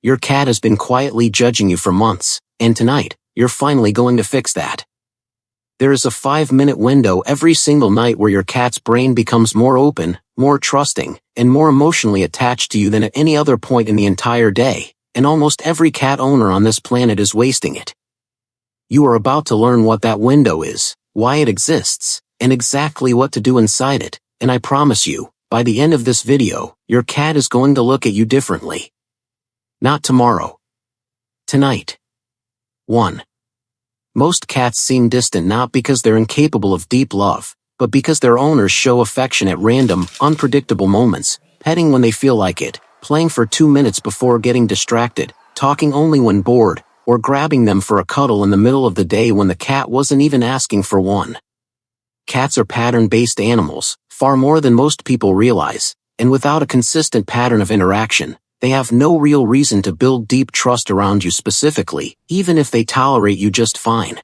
Your cat has been quietly judging you for months, and tonight, you're finally going to fix that. There is a 5-minute window every single night where your cat's brain becomes more open, more trusting, and more emotionally attached to you than at any other point in the entire day, and almost every cat owner on this planet is wasting it. You are about to learn what that window is, why it exists, and exactly what to do inside it, and I promise you, by the end of this video, your cat is going to look at you differently. Not tomorrow. Tonight. 1. Most cats seem distant not because they're incapable of deep love, but because their owners show affection at random, unpredictable moments, petting when they feel like it, playing for 2 minutes before getting distracted, talking only when bored, or grabbing them for a cuddle in the middle of the day when the cat wasn't even asking for one. Cats are pattern-based animals, far more than most people realize, and without a consistent pattern of interaction, they have no real reason to build deep trust around you specifically, even if they tolerate you just fine.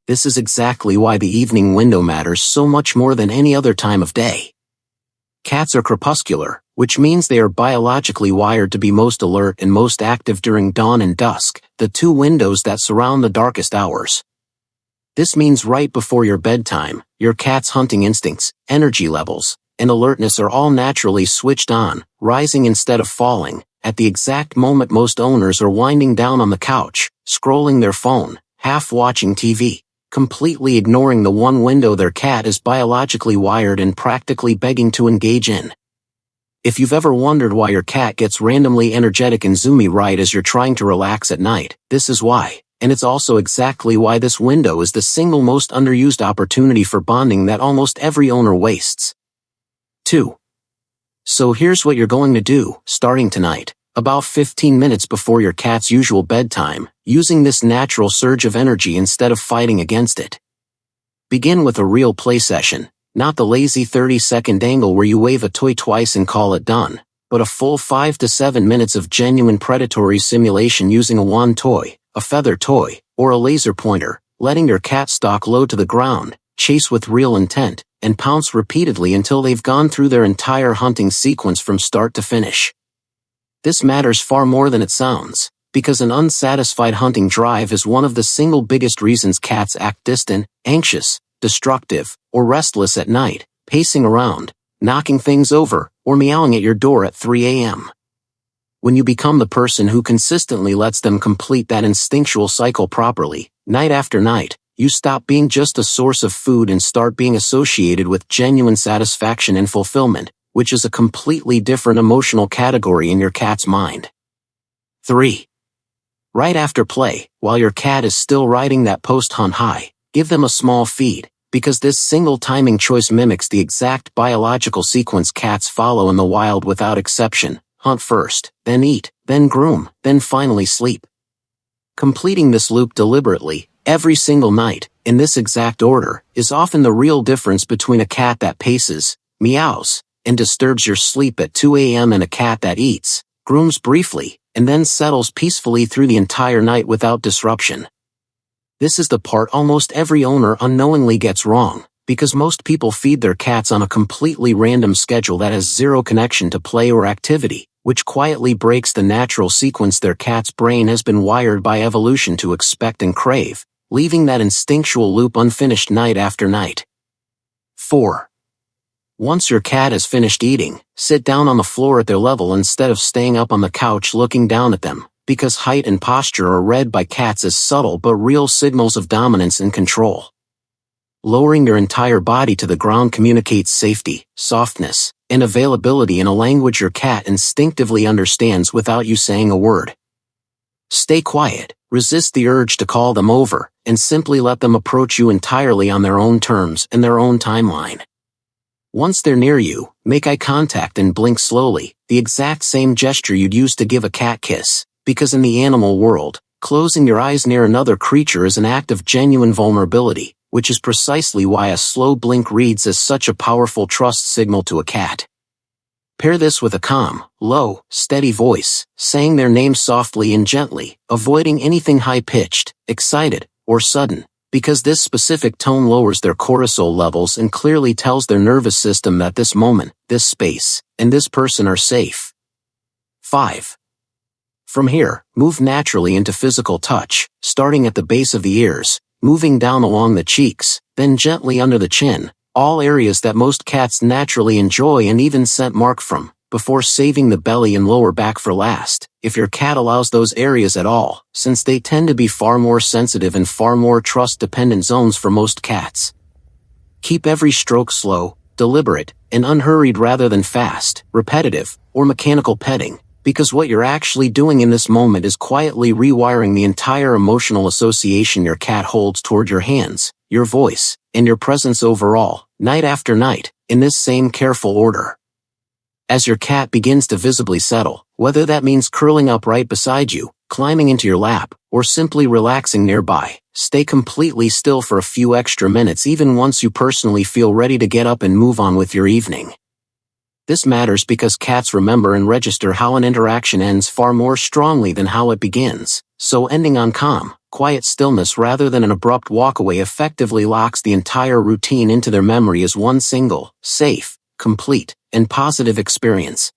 This is exactly why the evening window matters so much more than any other time of day. Cats are crepuscular, which means they are biologically wired to be most alert and most active during dawn and dusk, the two windows that surround the darkest hours. This means right before your bedtime, your cat's hunting instincts, energy levels, and alertness are all naturally switched on, rising instead of falling, at the exact moment most owners are winding down on the couch, scrolling their phone, half watching TV, completely ignoring the one window their cat is biologically wired and practically begging to engage in. If you've ever wondered why your cat gets randomly energetic and zoomy right as you're trying to relax at night, this is why, and it's also exactly why this window is the single most underused opportunity for bonding that almost every owner wastes. 2. So here's what you're going to do, starting tonight, about 15 minutes before your cat's usual bedtime, using this natural surge of energy instead of fighting against it. Begin with a real play session, not the lazy 30-second angle where you wave a toy twice and call it done, but a full 5 to 7 minutes of genuine predatory simulation using a wand toy, a feather toy, or a laser pointer, letting your cat stalk low to the ground, chase with real intent, and pounce repeatedly until they've gone through their entire hunting sequence from start to finish. This matters far more than it sounds, because an unsatisfied hunting drive is one of the single biggest reasons cats act distant, anxious, destructive, or restless at night, pacing around, knocking things over, or meowing at your door at 3 a.m. When you become the person who consistently lets them complete that instinctual cycle properly, night after night, you stop being just a source of food and start being associated with genuine satisfaction and fulfillment, which is a completely different emotional category in your cat's mind. 3. Right after play, while your cat is still riding that post-hunt high, give them a small feed, because this single timing choice mimics the exact biological sequence cats follow in the wild without exception: hunt first, then eat, then groom, then finally sleep. Completing this loop deliberately, every single night, in this exact order, is often the real difference between a cat that paces, meows, and disturbs your sleep at 2 a.m. and a cat that eats, grooms briefly, and then settles peacefully through the entire night without disruption. This is the part almost every owner unknowingly gets wrong, because most people feed their cats on a completely random schedule that has zero connection to play or activity, which quietly breaks the natural sequence their cat's brain has been wired by evolution to expect and crave, leaving that instinctual loop unfinished night after night. 4. Once your cat has finished eating, sit down on the floor at their level instead of staying up on the couch looking down at them, because height and posture are read by cats as subtle but real signals of dominance and control. Lowering your entire body to the ground communicates safety, softness, and availability in a language your cat instinctively understands without you saying a word. Stay quiet, resist the urge to call them over, and simply let them approach you entirely on their own terms and their own timeline. Once they're near you, make eye contact and blink slowly, the exact same gesture you'd use to give a cat kiss, because in the animal world, closing your eyes near another creature is an act of genuine vulnerability, which is precisely why a slow blink reads as such a powerful trust signal to a cat. Pair this with a calm, low, steady voice, saying their name softly and gently, avoiding anything high-pitched, excited, or sudden, because this specific tone lowers their cortisol levels and clearly tells their nervous system that this moment, this space, and this person are safe. 5. From here, move naturally into physical touch, starting at the base of the ears, moving down along the cheeks, then gently under the chin, all areas that most cats naturally enjoy and even scent mark from, before saving the belly and lower back for last, if your cat allows those areas at all, since they tend to be far more sensitive and far more trust-dependent zones for most cats. Keep every stroke slow, deliberate, and unhurried rather than fast, repetitive, or mechanical petting, because what you're actually doing in this moment is quietly rewiring the entire emotional association your cat holds toward your hands, your voice, and your presence overall, night after night, in this same careful order. As your cat begins to visibly settle, whether that means curling up right beside you, climbing into your lap, or simply relaxing nearby, stay completely still for a few extra minutes even once you personally feel ready to get up and move on with your evening. This matters because cats remember and register how an interaction ends far more strongly than how it begins, so ending on calm, quiet stillness rather than an abrupt walkaway effectively locks the entire routine into their memory as one single, safe, complete, and positive experience,